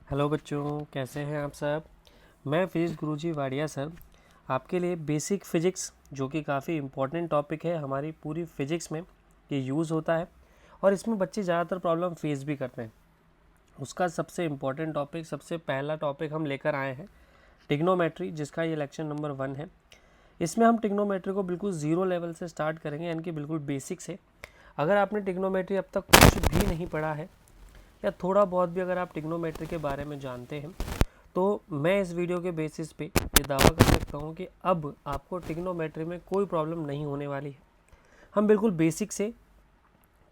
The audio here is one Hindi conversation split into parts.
हेलो बच्चों, कैसे हैं आप सब। मैं फिजिक्स गुरुजी वाडिया सर आपके लिए बेसिक फ़िज़िक्स जो कि काफ़ी इम्पोर्टेंट टॉपिक है हमारी पूरी फ़िज़िक्स में ये यूज़ होता है और इसमें बच्चे ज़्यादातर प्रॉब्लम फेस भी करते हैं। उसका सबसे इम्पोर्टेंट टॉपिक, सबसे पहला टॉपिक हम लेकर आए हैं ट्रिग्नोमेट्री, जिसका ये लेक्चर नंबर 1 है। इसमें हम ट्रिग्नोमेट्री को बिल्कुल ज़ीरो लेवल से स्टार्ट करेंगे, यानी कि बिल्कुल बेसिक से। अगर आपने ट्रिग्नोमेट्री अब तक कुछ भी नहीं पढ़ा है या थोड़ा बहुत भी अगर आप ट्रिग्नोमेट्री के बारे में जानते हैं, तो मैं इस वीडियो के बेसिस पे ये दावा कर सकता हूँ कि अब आपको ट्रिग्नोमेट्री में कोई प्रॉब्लम नहीं होने वाली है। हम बिल्कुल बेसिक से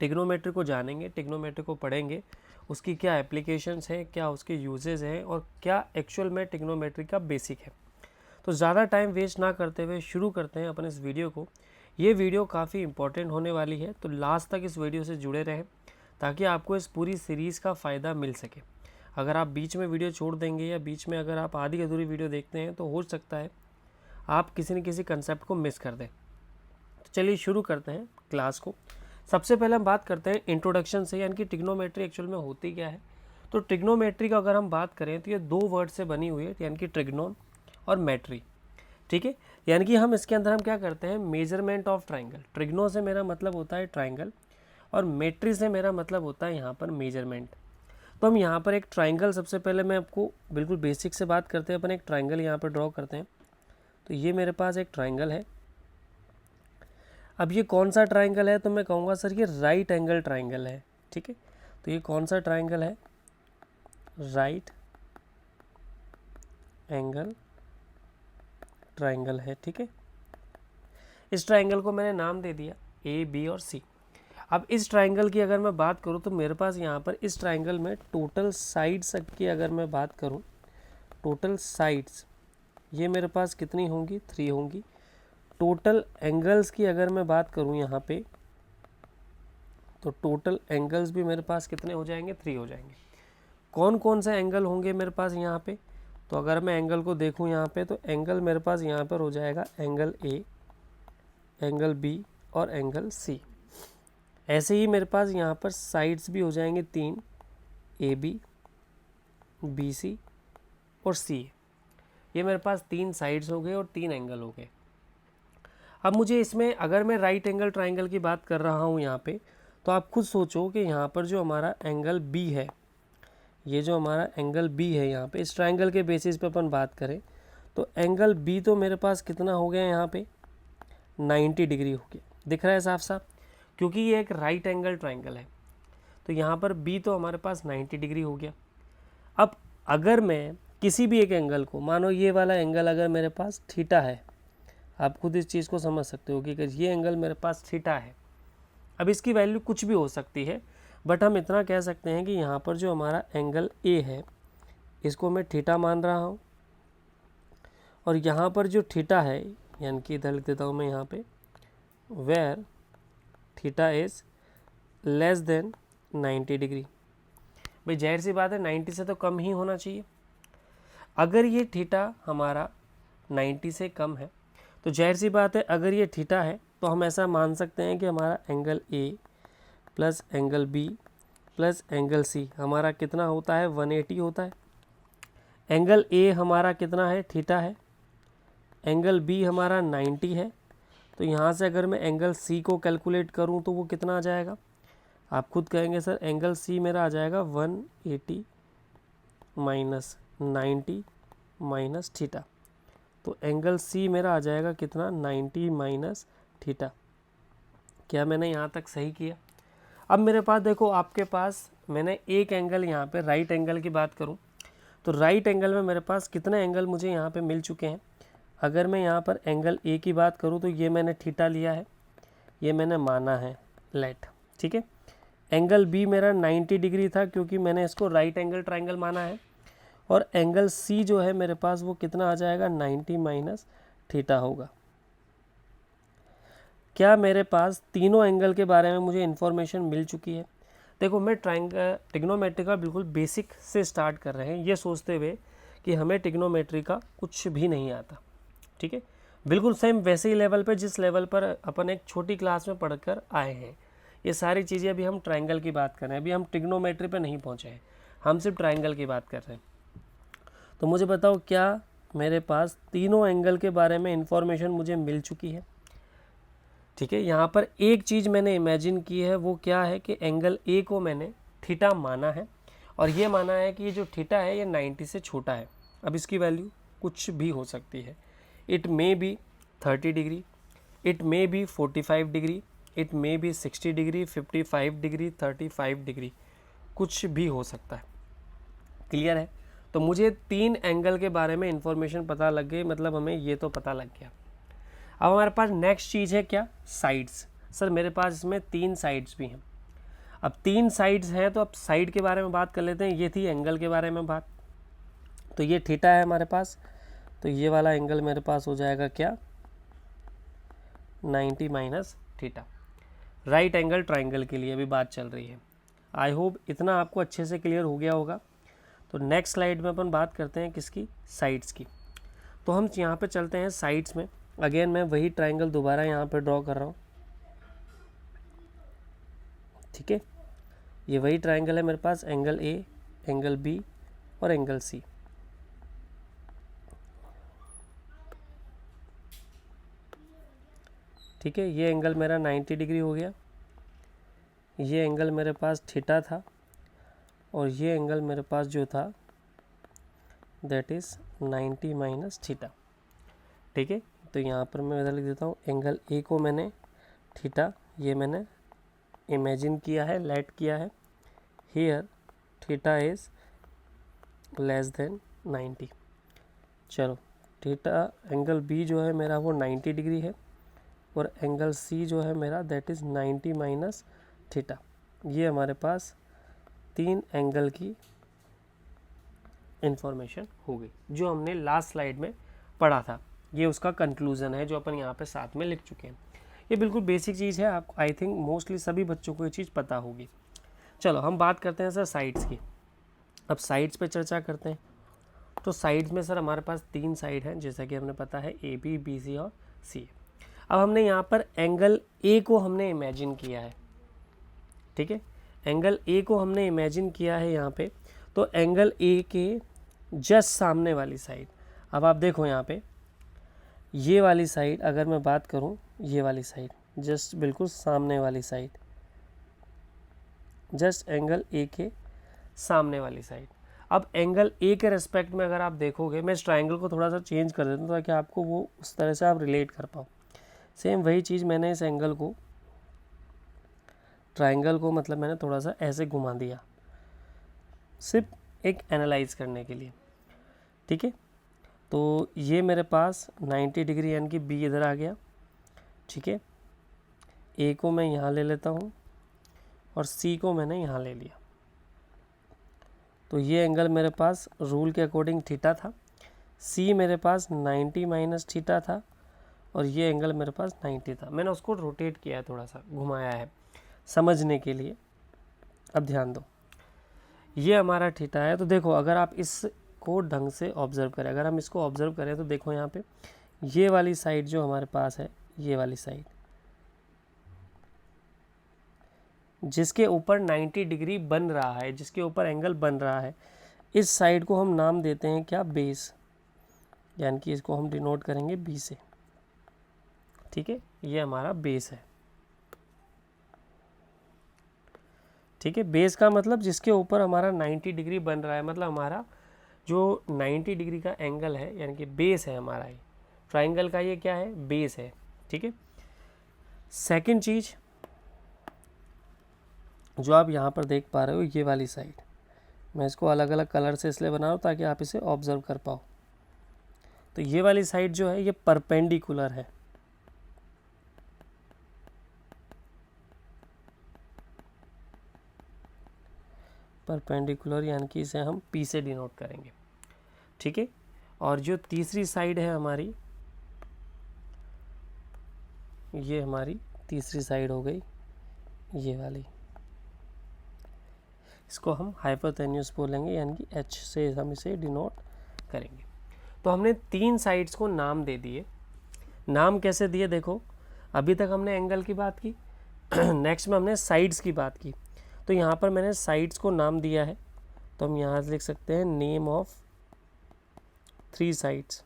ट्रिग्नोमेट्री को जानेंगे, ट्रिग्नोमेट्री को पढ़ेंगे, उसकी क्या एप्लीकेशंस हैं, क्या उसके यूजेस हैं और क्या एक्चुअल में ट्रिग्नोमेट्री का बेसिक है। तो ज़्यादा टाइम वेस्ट ना करते हुए शुरू करते हैं अपन इस वीडियो को। ये वीडियो काफ़ी इंपॉर्टेंट होने वाली है, तो लास्ट तक इस वीडियो से जुड़े रहें ताकि आपको इस पूरी सीरीज़ का फ़ायदा मिल सके। अगर आप बीच में वीडियो छोड़ देंगे या बीच में अगर आप आधी अधूरी वीडियो देखते हैं तो हो सकता है आप किसी न किसी कंसेप्ट को मिस कर दें। तो चलिए शुरू करते हैं क्लास को। सबसे पहले हम बात करते हैं इंट्रोडक्शन से, यानी कि ट्रिग्नोमेट्री एक्चुअल में होती क्या है। तो ट्रिग्नोमेट्री का अगर हम बात करें तो ये दो वर्ड से बनी हुई है, यानी कि ट्रिग्नोन और मेट्री। ठीक है, यानी कि हम इसके अंदर हम क्या करते हैं, मेजरमेंट ऑफ ट्राइंगल। ट्रिग्नो से मेरा मतलब होता है ट्राइंगल और मेट्री से मेरा मतलब होता है यहाँ पर मेजरमेंट। तो हम यहाँ पर एक ट्राइंगल, सबसे पहले मैं आपको बिल्कुल बेसिक से बात करते हैं, अपन एक ट्राइंगल यहाँ पर ड्रॉ करते हैं। तो ये मेरे पास एक ट्राइंगल है। अब ये कौन सा ट्राइंगल है, तो मैं कहूँगा सर ये राइट एंगल ट्राइंगल है। ठीक है, तो ये कौन सा ट्राइंगल है, राइट एंगल ट्राइंगल है। ठीक है, इस ट्राइंगल को मैंने नाम दे दिया ए, बी और सी। अब इस ट्राइंगल की अगर मैं बात करूं तो मेरे पास यहाँ पर इस ट्राइंगल में टोटल साइड्स की अगर मैं बात करूं, टोटल साइड्स ये मेरे पास कितनी होंगी, 3 होंगी। टोटल एंगल्स की अगर मैं बात करूं यहाँ पे, तो टोटल एंगल्स भी मेरे पास कितने हो जाएंगे, 3 हो जाएंगे। कौन कौन से एंगल होंगे मेरे पास यहाँ पे, तो अगर मैं एंगल को देखूँ यहाँ पे, तो एंगल मेरे पास यहाँ पर हो जाएगा एंगल ए, एंगल बी और एंगल सी। ऐसे ही मेरे पास यहाँ पर साइड्स भी हो जाएंगे 3, ए बी सी और सी। ये मेरे पास 3 साइड्स हो गए और 3 एंगल हो गए। अब मुझे इसमें अगर मैं राइट एंगल ट्राइंगल की बात कर रहा हूँ यहाँ पे, तो आप खुद सोचो कि यहाँ पर जो हमारा एंगल बी है, ये जो हमारा एंगल बी है यहाँ पे, इस ट्राइंगल के बेसिस पे अपन बात करें तो एंगल बी तो मेरे पास कितना हो गया यहाँ पे, 90 डिग्री हो गया। दिख रहा है साफ साफ, क्योंकि ये एक राइट एंगल ट्राइंगल है। तो यहाँ पर बी तो हमारे पास 90 डिग्री हो गया। अब अगर मैं किसी भी एक एंगल को, मानो ये वाला एंगल अगर मेरे पास थीटा है, आप खुद इस चीज़ को समझ सकते हो कि ये एंगल मेरे पास थीटा है। अब इसकी वैल्यू कुछ भी हो सकती है, बट हम इतना कह सकते हैं कि यहाँ पर जो हमारा एंगल ए है इसको मैं थीटा मान रहा हूँ, और यहाँ पर जो थीटा है, यानी कि इधर लिख देता हूँ मैं यहाँ पे, where theta is less than 90 degree. भाई जाहिर सी बात है 90 से तो कम ही होना चाहिए। अगर ये थीटा हमारा 90 से कम है तो जाहिर सी बात है अगर ये थीटा है तो हम ऐसा मान सकते हैं कि हमारा angle A plus angle B plus angle C हमारा कितना होता है, 180 होता है। एंगल ए हमारा कितना है, थीटा है। एंगल बी हमारा 90 है। तो यहाँ से अगर मैं एंगल सी को कैलकुलेट करूँ तो वो कितना आ जाएगा, आप खुद कहेंगे सर एंगल सी मेरा आ जाएगा 180 माइनस 90 माइनस थीटा। तो एंगल सी मेरा आ जाएगा कितना, 90 माइनस थीटा। क्या मैंने यहाँ तक सही किया। अब मेरे पास देखो, आपके पास मैंने एक एंगल यहाँ पे राइट एंगल की बात करूँ तो राइट एंगल में मेरे पास कितने एंगल मुझे यहाँ पे मिल चुके हैं। अगर मैं यहाँ पर एंगल ए की बात करूँ तो ये मैंने थीटा लिया है, ये मैंने माना है लेट। ठीक है, एंगल बी मेरा 90 डिग्री था क्योंकि मैंने इसको राइट एंगल ट्राइंगल माना है। और एंगल सी जो है मेरे पास वो कितना आ जाएगा, 90 माइनस थीटा होगा। क्या मेरे पास तीनों एंगल के बारे में मुझे इन्फॉर्मेशन मिल चुकी है। देखो मैं ट्रिग्नोमेट्री का बिल्कुल बेसिक से स्टार्ट कर रहे हैं, ये सोचते हुए कि हमें ट्रिग्नोमेट्री का कुछ भी नहीं आता। ठीक है, बिल्कुल सेम वैसे ही लेवल पर जिस लेवल पर अपन एक छोटी क्लास में पढ़कर आए हैं। ये सारी चीज़ें अभी हम ट्राइंगल की बात कर रहे हैं, अभी हम ट्रिग्नोमेट्री पे नहीं पहुँचे हैं। हम सिर्फ ट्राइंगल की बात कर रहे हैं। तो मुझे बताओ क्या मेरे पास तीनों एंगल के बारे में इंफॉर्मेशन मुझे मिल चुकी है। ठीक है, यहाँ पर एक चीज़ मैंने इमेजिन की है, वो क्या है कि एंगल ए को मैंने थीटा माना है और ये माना है कि ये जो थीटा है ये 90 से छोटा है। अब इसकी वैल्यू कुछ भी हो सकती है, it may be 30 degree, it may be 45 degree, it may be 60 degree, 55 degree, 35 degree, कुछ भी हो सकता है। क्लियर है? तो मुझे 3 एंगल के बारे में इंफॉर्मेशन पता लग गई, मतलब हमें ये तो पता लग गया। अब हमारे पास नेक्स्ट चीज़ है क्या? साइड्स। सर मेरे पास इसमें 3 साइड्स भी हैं। अब 3 साइड्स हैं तो अब साइड के बारे में बात कर लेते हैं। ये थी एंगल के बारे में बात, तो ये थीटा है हमारे पास, तो ये वाला एंगल मेरे पास हो जाएगा क्या? 90 minus theta. Right angle triangle के लिए अभी बात चल रही है। आई होप इतना आपको अच्छे से क्लियर हो गया होगा। तो नेक्स्ट स्लाइड में अपन बात करते हैं किसकी? साइड्स की। तो हम यहाँ पे चलते हैं साइड्स में। अगेन मैं वही ट्राइंगल दोबारा यहाँ पे ड्रॉ कर रहा हूँ। ठीक है, ये वही ट्राइंगल है मेरे पास, एंगल ए, एंगल बी और एंगल सी। ठीक है, ये एंगल मेरा 90 डिग्री हो गया, ये एंगल मेरे पास थीटा था और ये एंगल मेरे पास जो था दैट इज़ 90 माइनस थीटा। ठीक है, तो यहाँ पर मैं इधर लिख देता हूँ, एंगल ए को मैंने थीटा, ये मैंने इमेजिन किया है, लेट किया है। Here theta is less than 90। चलो, थीटा एंगल बी जो है मेरा वो 90 डिग्री है और एंगल सी जो है मेरा दैट इज़ 90 माइनस थीटा। ये हमारे पास 3 एंगल की इंफॉर्मेशन हो गई जो हमने लास्ट स्लाइड में पढ़ा था। ये उसका कंक्लूज़न है जो अपन यहाँ पे साथ में लिख चुके हैं। ये बिल्कुल बेसिक चीज़ है, आपको आई थिंक मोस्टली सभी बच्चों को ये चीज़ पता होगी। चलो हम बात करते हैं सर साइड्स की। अब साइड्स पे चर्चा करते हैं। तो साइड्स में सर हमारे पास 3 साइड हैं, जैसा कि हमें पता है, ए बी, बी सी और सी। अब हमने यहाँ पर एंगल ए को हमने इमेजिन किया है। ठीक है, एंगल ए को हमने इमेजिन किया है यहाँ पे। तो एंगल ए के जस्ट सामने वाली साइड, अब आप देखो यहाँ पे ये वाली साइड, अगर मैं बात करूँ ये वाली साइड, जस्ट बिल्कुल सामने वाली साइड, जस्ट एंगल ए के सामने वाली साइड। अब एंगल ए के रेस्पेक्ट में अगर आप देखोगे, मैं इस ट्राइंगल को थोड़ा सा चेंज कर देता हूँ ताकि आपको वो उस तरह से आप रिलेट कर पाओ। सेम वही चीज़ मैंने इस एंगल को, ट्राइंगल को मतलब मैंने थोड़ा सा ऐसे घुमा दिया, सिर्फ एक एनालाइज करने के लिए। ठीक है, तो ये मेरे पास 90 डिग्री यानी कि बी इधर आ गया। ठीक है, ए को मैं यहाँ ले लेता हूँ और सी को मैंने यहाँ ले लिया। तो ये एंगल मेरे पास रूल के अकॉर्डिंग थीटा था, सी मेरे पास 90 माइनस थीटा था और ये एंगल मेरे पास 90 था। मैंने उसको रोटेट किया है, थोड़ा सा घुमाया है समझने के लिए। अब ध्यान दो, ये हमारा थीटा है। तो देखो अगर आप इसको ढंग से ऑब्जर्व करें, अगर हम इसको ऑब्जर्व करें तो देखो यहाँ पे ये वाली साइड जो हमारे पास है, ये वाली साइड जिसके ऊपर 90 डिग्री बन रहा है, जिसके ऊपर एंगल बन रहा है, इस साइड को हम नाम देते हैं क्या? बेस, यानी कि इसको हम डिनोट करेंगे बी से। ठीक है, ये हमारा बेस है। ठीक है, बेस का मतलब जिसके ऊपर हमारा 90 डिग्री बन रहा है, मतलब हमारा जो 90 डिग्री का एंगल है यानी कि बेस है हमारा, ये ट्राइंगल का ये क्या है? बेस है। ठीक है, सेकंड चीज़ जो आप यहाँ पर देख पा रहे हो, ये वाली साइड, मैं इसको अलग अलग कलर से इसलिए बना रहा हूँ ताकि आप इसे ऑब्जर्व कर पाओ। तो ये वाली साइड जो है ये परपेंडिकुलर है। परपेंडिकुलर यानी कि इसे हम पी से डिनोट करेंगे। ठीक है, और जो तीसरी साइड है हमारी, ये हमारी तीसरी साइड हो गई ये वाली, इसको हम हाइपोटेन्यूस बोलेंगे यानी कि एच से हम इसे डिनोट करेंगे। तो हमने 3 साइड्स को नाम दे दिए। नाम कैसे दिए देखो, अभी तक हमने एंगल की बात की नेक्स्ट में हमने साइड्स की बात की। तो यहाँ पर मैंने साइड्स को नाम दिया है तो हम यहाँ से लिख सकते हैं name of 3 sides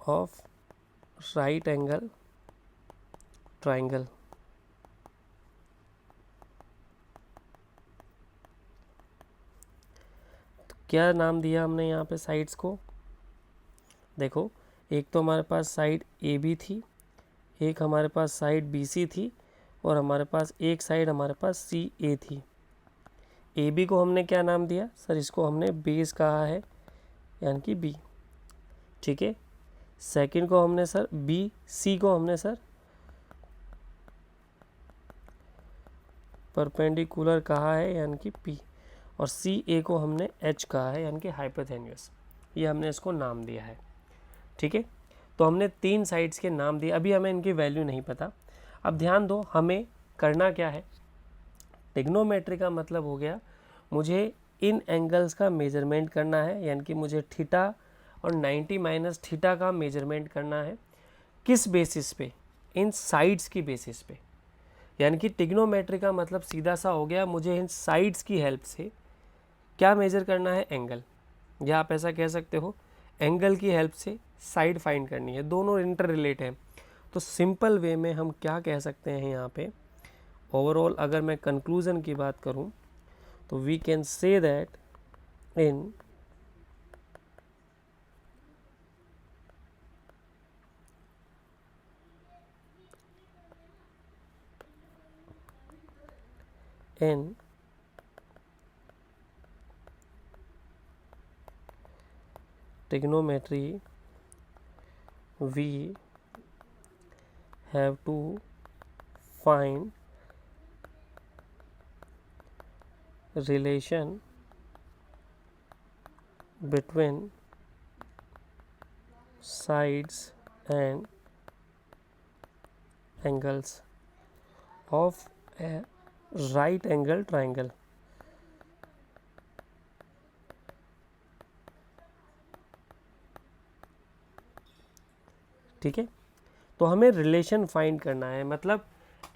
of right angle triangle. तो क्या नाम दिया हमने यहाँ पे साइड्स को? देखो, एक तो हमारे पास साइड ए बी थी, एक हमारे पास साइड बी सी थी, और हमारे पास एक साइड हमारे पास सी ए थी। ए बी को हमने क्या नाम दिया सर? इसको हमने बेस कहा है, यानी कि बी। ठीक है। सेकंड को हमने सर बी सी को हमने सर परपेंडिकुलर कहा है, यानी कि पी। और सी ए को हमने एच कहा है, यानी कि हाइपोथेन्यूस। ये हमने इसको नाम दिया है। ठीक है। तो हमने 3 साइड्स के नाम दिए। अभी हमें इनकी वैल्यू नहीं पता। अब ध्यान दो, हमें करना क्या है। टिग्नोमेट्री का मतलब हो गया मुझे इन एंगल्स का मेजरमेंट करना है, यानी कि मुझे थीटा और 90 माइनस थीटा का मेजरमेंट करना है। किस बेसिस पे? इन साइड्स की बेसिस पे। यानी कि टिग्नोमेट्री का मतलब सीधा सा हो गया, मुझे इन साइड्स की हेल्प से क्या मेजर करना है? एंगल। या आप ऐसा कह सकते हो, एंगल की हेल्प से साइड फाइंड करनी है। दोनों इंटर रिलेट हैं। तो सिंपल वे में हम क्या कह सकते हैं यहाँ पे, ओवरऑल अगर मैं कंक्लूजन की बात करूँ तो we can say that in trigonometry we have to find relation between sides and angles of a right angle triangle. ठीक है। तो हमें रिलेशन फाइंड करना है, मतलब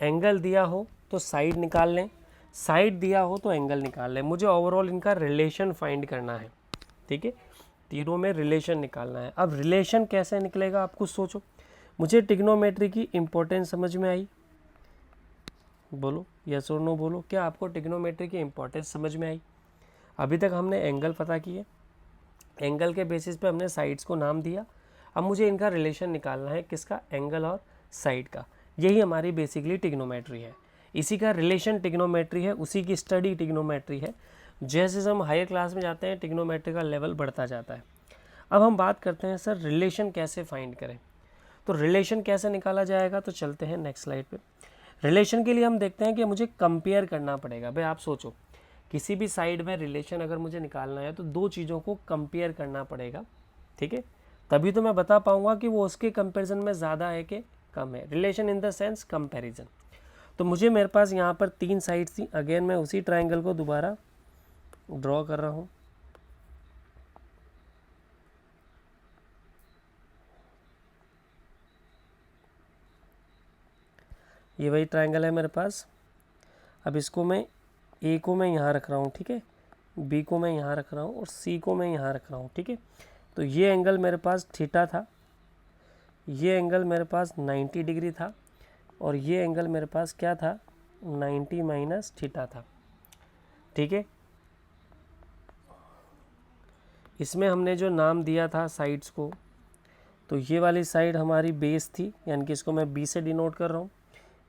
एंगल दिया हो तो साइड निकाल लें, साइड दिया हो तो एंगल निकाल लें। मुझे ओवरऑल इनका रिलेशन फाइंड करना है। ठीक है। तीनों में रिलेशन निकालना है। अब रिलेशन कैसे निकलेगा आप कुछ सोचो। मुझे टिग्नोमेट्री की इंपॉर्टेंस समझ में आई? बोलो यस और नो बोलो। क्या आपको टिग्नोमेट्री की इंपॉर्टेंस समझ में आई? अभी तक हमने एंगल पता किए, एंगल के बेसिस पे हमने साइड्स को नाम दिया। अब मुझे इनका रिलेशन निकालना है, किसका? एंगल और साइड का। यही हमारी बेसिकली टिग्नोमेट्री है। इसी का रिलेशन टिग्नोमेट्री है, उसी की स्टडी टिग्नोमेट्री है। जैसे जैसे हम हायर क्लास में जाते हैं टिग्नोमेट्री का लेवल बढ़ता जाता है। अब हम बात करते हैं सर रिलेशन कैसे फाइंड करें। तो रिलेशन कैसे निकाला जाएगा, तो चलते हैं नेक्स्ट स्लाइड पे। रिलेशन के लिए हम देखते हैं कि मुझे कंपेयर करना पड़ेगा। भाई आप सोचो, किसी भी साइड में रिलेशन अगर मुझे निकालना है तो 2 चीज़ों को कंपेयर करना पड़ेगा। ठीक है। तभी तो मैं बता पाऊंगा कि वो उसके कंपैरिजन में ज़्यादा है कि कम है। Relation in the sense comparison. तो मुझे मेरे पास यहाँ पर 3 साइड्स थी। अगेन मैं उसी ट्राइंगल को दोबारा ड्रॉ कर रहा हूँ। ये वही ट्राइंगल है मेरे पास। अब इसको मैं ए को मैं यहाँ रख रहा हूँ, ठीक है, बी को मैं यहाँ रख रहा हूँ और सी को मैं यहाँ रख रहा हूँ। ठीक है। तो ये एंगल मेरे पास थीटा था, ये एंगल मेरे पास 90 डिग्री था, और ये एंगल मेरे पास क्या था? 90 माइनस थीटा था। ठीक है। इसमें हमने जो नाम दिया था साइड्स को, तो ये वाली साइड हमारी बेस थी, यानी कि इसको मैं बी से डिनोट कर रहा हूँ।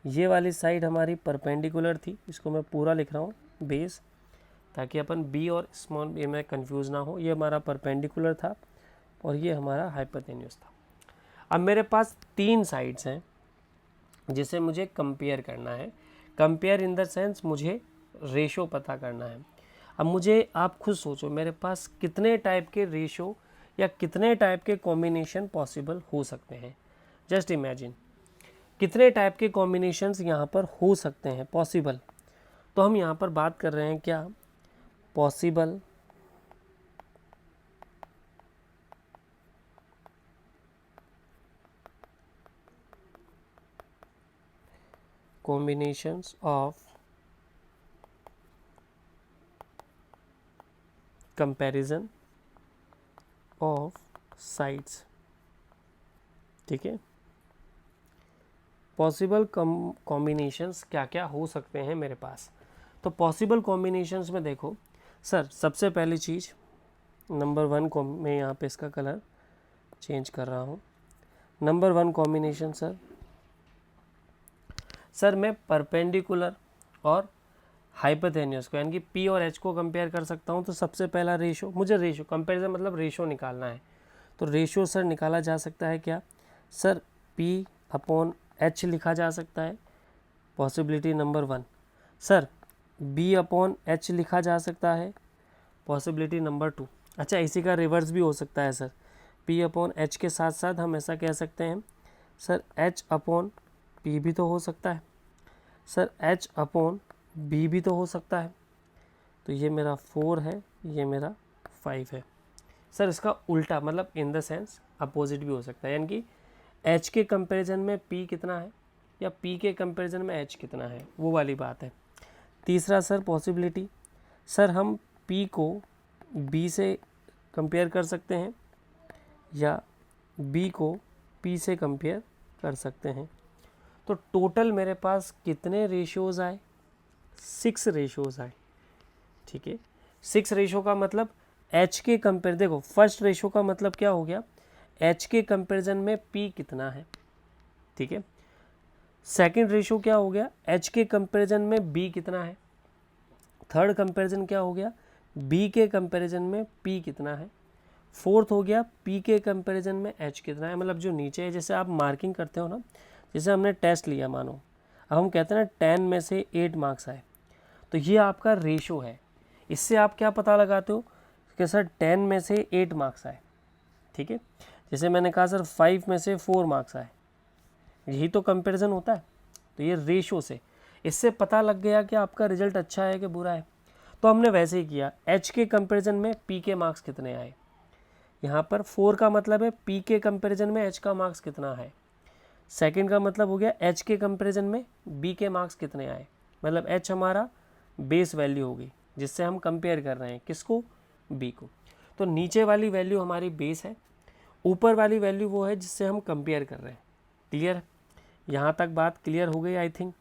ये वाली साइड हमारी परपेंडिकुलर थी, इसको मैं पूरा लिख रहा हूँ बेस, ताकि अपन बी और स्मॉल बी में कंफ्यूज ना हो। ये हमारा परपेंडिकुलर था और ये हमारा हाइपोटेन्यूज था। अब मेरे पास 3 साइड्स हैं जिसे मुझे कंपेयर करना है। कंपेयर इन द सेंस मुझे रेशो पता करना है। अब मुझे आप खुद सोचो, मेरे पास कितने टाइप के रेशो या कितने टाइप के कॉम्बिनेशन पॉसिबल हो सकते हैं। जस्ट इमेजिन कितने टाइप के कॉम्बिनेशंस यहाँ पर हो सकते हैं पॉसिबल। तो हम यहाँ पर बात कर रहे हैं क्या? Possible combinations of comparison of sides, ठीक है। पॉसिबल कॉम्बिनेशंस क्या क्या हो सकते हैं मेरे पास। तो पॉसिबल कॉम्बिनेशंस में देखो सर, सबसे पहली चीज़ नंबर 1 को मैं यहाँ पे इसका कलर चेंज कर रहा हूँ। नंबर 1 कॉम्बिनेशन सर मैं परपेंडिकुलर और हाइपोटेन्यूस को यानी कि P और H को कंपेयर कर सकता हूँ। तो सबसे पहला रेशो, मुझे रेशो कंपेरिजन मतलब रेशो निकालना है, तो रेशो सर निकाला जा सकता है क्या सर, P/H लिखा जा सकता है, पॉसिबिलिटी नंबर 1। सर B/H लिखा जा सकता है, पॉसिबिलिटी नंबर 2। अच्छा, इसी का रिवर्स भी हो सकता है सर, P/H के साथ साथ हम ऐसा कह सकते हैं सर H/P भी तो हो सकता है सर, H/B भी तो हो सकता है। तो ये मेरा 4 है, ये मेरा 5 है सर। इसका उल्टा मतलब इन द सेंस अपोजिट भी हो सकता है, यानी कि H के कंपैरिजन में P कितना है या P के कंपैरिजन में H कितना है, वो वाली बात है। तीसरा सर पॉसिबिलिटी, सर हम P को B से कंपेयर कर सकते हैं या B को P से कंपेयर कर सकते हैं। तो टोटल मेरे पास कितने रेशियोज आए, 6 रेशियोज आए, ठीक है। 6 रेशो का मतलब H के कंपेयर, देखो फर्स्ट रेशो का मतलब क्या हो गया, H के कंपेरिजन में P कितना है, ठीक है। सेकंड रेशो क्या हो गया, H के कंपेरिजन में B कितना है। थर्ड कंपेरिजन क्या हो गया, B के कंपेरिजन में P कितना है। फोर्थ हो गया P के कंपेरिजन में H कितना है, मतलब जो नीचे है, जैसे आप मार्किंग करते हो ना, जैसे हमने टेस्ट लिया मानो, अब हम कहते हैं ना 10 में से 8 मार्क्स आए, तो ये आपका रेशो है। इससे आप क्या पता लगाते हो कि सर 10 में से 8 मार्क्स आए, ठीक है। जैसे मैंने कहा सर 5 में से 4 मार्क्स आए, यही तो कंपैरिजन होता है। तो ये रेशो से इससे पता लग गया कि आपका रिजल्ट अच्छा है कि बुरा है। तो हमने वैसे ही किया, H के कंपैरिजन में P के मार्क्स कितने आए, यहाँ पर 4 का मतलब है P के कंपैरिजन में H का मार्क्स कितना है। सेकंड का मतलब हो गया H के कंपैरिजन में B के मार्क्स कितने आए, मतलब H हमारा बेस वैल्यू होगी जिससे हम कंपेयर कर रहे हैं, किसको, B को। तो नीचे वाली वैल्यू हमारी बेस है, ऊपर वाली वैल्यू वो है जिससे हम कंपेयर कर रहे हैं। क्लियर है, यहाँ तक बात क्लियर हो गई आई थिंक,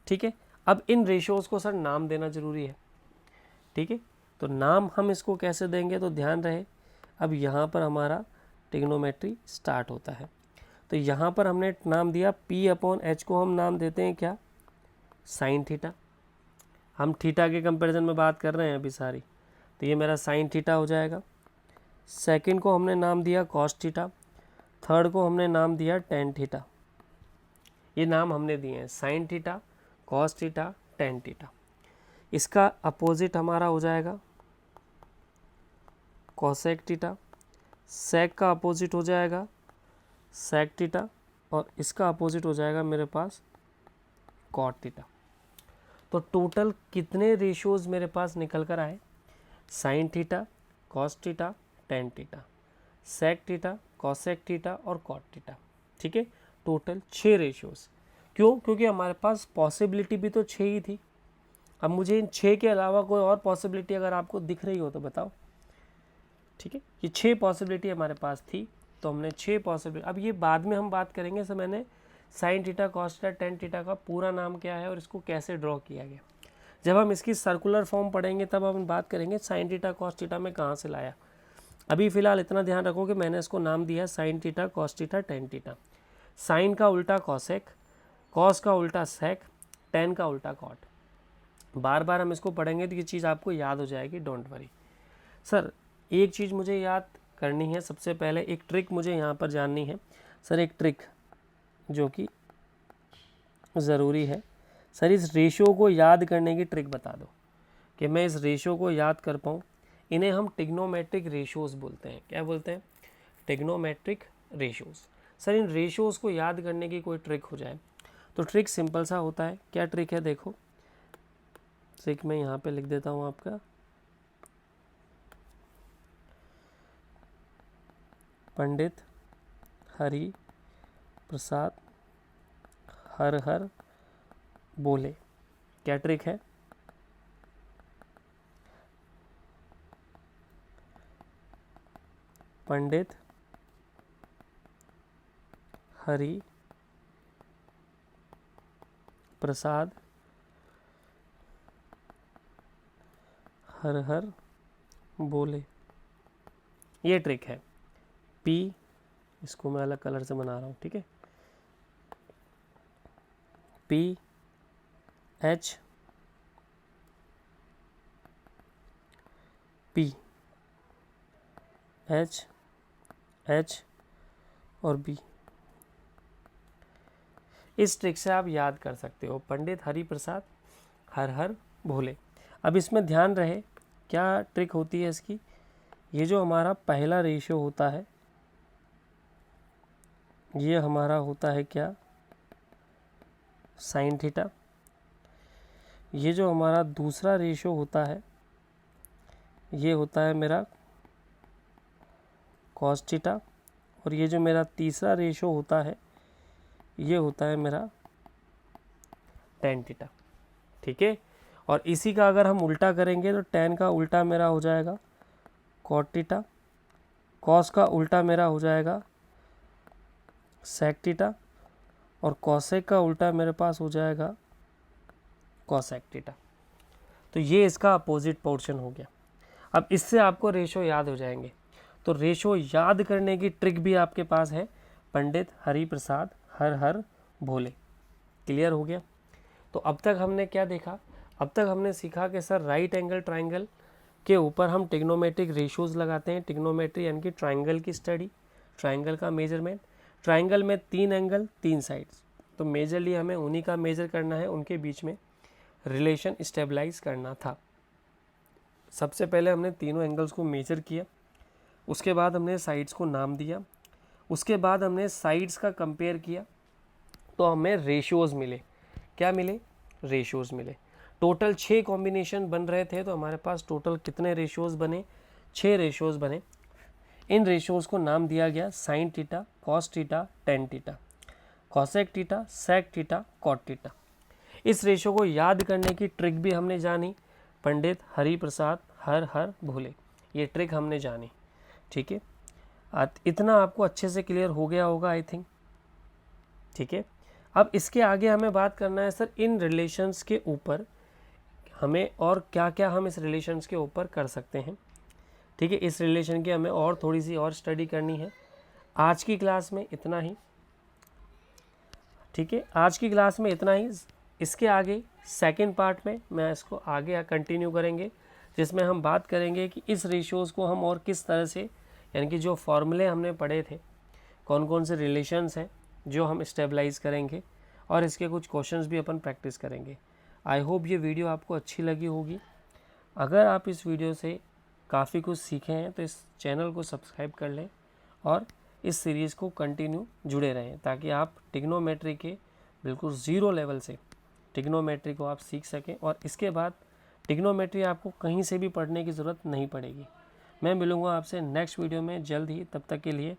ठीक है। अब इन रेशियोज को सर नाम देना जरूरी है, ठीक है। तो नाम हम इसको कैसे देंगे, तो ध्यान रहे, अब यहाँ पर हमारा ट्रिग्नोमेट्री स्टार्ट होता है। तो यहाँ पर हमने नाम दिया P/H को हम नाम देते हैं क्या, साइन थीटा। हम थीटा के कंपैरिजन में बात कर रहे हैं अभी सारी, तो ये मेरा साइन थीटा हो जाएगा। सेकंड को हमने नाम दिया कॉस थीटा, थर्ड को हमने नाम दिया टेन थीटा। ये नाम हमने दिए हैं, sign theta, cos theta, tan theta. इसका अपोजिट हमारा हो जाएगा कॉसेक थीटा, सेक का अपोजिट हो जाएगा सेक थीटा, और इसका अपोजिट हो जाएगा मेरे पास कॉट थीटा। तो टोटल कितने रेशियोज मेरे पास निकल कर आए, sine theta, cos theta, tan theta, sec theta, cosec theta और कॉट थीटा, ठीक है। Total 6 ratios. क्यों, क्योंकि हमारे पास पॉसिबिलिटी भी तो 6 ही थी। अब मुझे इन 6 के अलावा कोई और पॉसिबिलिटी अगर आपको दिख रही हो तो बताओ, ठीक है। ये 6 पॉसिबिलिटी हमारे पास थी, तो हमने 6 पॉसिबिलिटी, अब ये बाद में हम बात करेंगे। सर मैंने sign theta, cos theta, tan theta का पूरा नाम क्या है और इसको कैसे ड्रॉ किया गया, जब हम इसकी सर्कुलर फॉर्म पढ़ेंगे तब हम बात करेंगे साइन थीटा कॉस थीटा में कहाँ से लाया। अभी फिलहाल इतना ध्यान रखो कि मैंने इसको नाम दिया sine theta, cos theta, tan theta. Sine का उल्टा कॉसेक, कॉस का उल्टा सेक, टेन का उल्टा कॉट। बार बार हम इसको पढ़ेंगे तो ये चीज़ आपको याद हो जाएगी, डोंट वरी। सर एक चीज़ मुझे याद करनी है, सबसे पहले एक ट्रिक मुझे यहाँ पर जाननी है। सर एक ट्रिक जो कि ज़रूरी है, सर इस रेशियो को याद करने की ट्रिक बता दो कि मैं इस रेशियो को याद कर पाऊँ। इन्हें हम ट्रिग्नोमेट्रिक रेशियोज़ बोलते हैं। क्या बोलते हैं, ट्रिग्नोमेट्रिक रेशियोज़। सर इन रेशियोज़ को याद करने की कोई ट्रिक हो जाए तो ट्रिक सिंपल सा होता है। क्या ट्रिक है, देखो ट्रिक मैं यहाँ पे लिख देता हूँ आपका, पंडित हरि प्रसाद हर हर बोले। क्या ट्रिक है, पंडित हरि प्रसाद हर हर बोले। ये ट्रिक है। P, इसको मैं अलग कलर से बना रहा हूँ, ठीक है। P H P H H और B। इस ट्रिक से आप याद कर सकते हो, पंडित हरि प्रसाद हर हर भोले। अब इसमें ध्यान रहे क्या ट्रिक होती है इसकी। ये जो हमारा पहला रेशियो होता है, ये हमारा होता है क्या, साइन थीटा। ये जो हमारा दूसरा रेशियो होता है, ये होता है मेरा कॉस थीटा। और ये जो मेरा तीसरा रेशियो होता है, ये होता है मेरा टेन थीटा, ठीक है। और इसी का अगर हम उल्टा करेंगे तो टेन का उल्टा मेरा हो जाएगा कॉट थीटा, कॉस का उल्टा मेरा हो जाएगा सेक थीटा, और कॉसेक का उल्टा मेरे पास हो जाएगा कॉसेक थीटा। तो ये इसका अपोजिट पोर्शन हो गया। अब इससे आपको रेशो याद हो जाएंगे। तो रेशो याद करने की ट्रिक भी आपके पास है, पंडित हरि प्रसाद हर हर भोले। क्लियर हो गया। तो अब तक हमने क्या देखा, अब तक हमने सीखा कि सर राइट एंगल ट्राइंगल के ऊपर हम टिग्नोमेट्रिक रेशियोज लगाते हैं। टिग्नोमेट्री यानी कि ट्राइंगल की स्टडी, ट्राइंगल का मेजरमेंट। ट्राइंगल में 3 एंगल 3 साइड्स, तो मेजरली हमें उन्हीं का मेजर करना है, उनके बीच में रिलेशन स्टेबलाइज करना था। सबसे पहले हमने तीनों एंगल्स को मेजर किया, उसके बाद हमने साइड्स को नाम दिया, उसके बाद हमने साइड्स का कंपेयर किया, तो हमें रेशियोज मिले। क्या मिले, रेशियोज मिले। टोटल 6 कॉम्बिनेशन बन रहे थे, तो हमारे पास टोटल कितने रेशियोज बने, 6 रेशियोज बने। इन रेशियोज को नाम दिया गया sine theta, cos theta, tan theta, cosec theta, sec theta, cot theta. इस रेशियो को याद करने की ट्रिक भी हमने जानी, पंडित हरि प्रसाद हर हर भोले, ये ट्रिक हमने जानी, ठीक है। इतना आपको अच्छे से क्लियर हो गया होगा आई थिंक, ठीक है। अब इसके आगे हमें बात करना है सर इन रिलेशंस के ऊपर हमें और क्या क्या हम इस रिलेशंस के ऊपर कर सकते हैं, ठीक है। इस रिलेशन की हमें और थोड़ी सी और स्टडी करनी है। आज की क्लास में इतना ही, ठीक है, आज की क्लास में इतना ही। इसके आगे सेकंड पार्ट में मैं इसको आगे कंटिन्यू करेंगे, जिसमें हम बात करेंगे कि इस रेशियोज़ को हम और किस तरह से, यानी कि जो फॉर्मूले हमने पढ़े थे, कौन कौन से रिलेशंस हैं जो हम स्टेबलाइज करेंगे, और इसके कुछ क्वेश्चंस भी अपन प्रैक्टिस करेंगे। आई होप ये वीडियो आपको अच्छी लगी होगी। अगर आप इस वीडियो से काफ़ी कुछ सीखे हैं तो इस चैनल को सब्सक्राइब कर लें और इस सीरीज़ को कंटिन्यू जुड़े रहें, ताकि आप टिग्नोमेट्री के बिल्कुल ज़ीरो लेवल से टिग्नोमेट्री को आप सीख सकें, और इसके बाद टिग्नोमेट्री आपको कहीं से भी पढ़ने की ज़रूरत नहीं पड़ेगी। मैं मिलूँगा आपसे नेक्स्ट वीडियो में जल्द ही, तब तक के लिए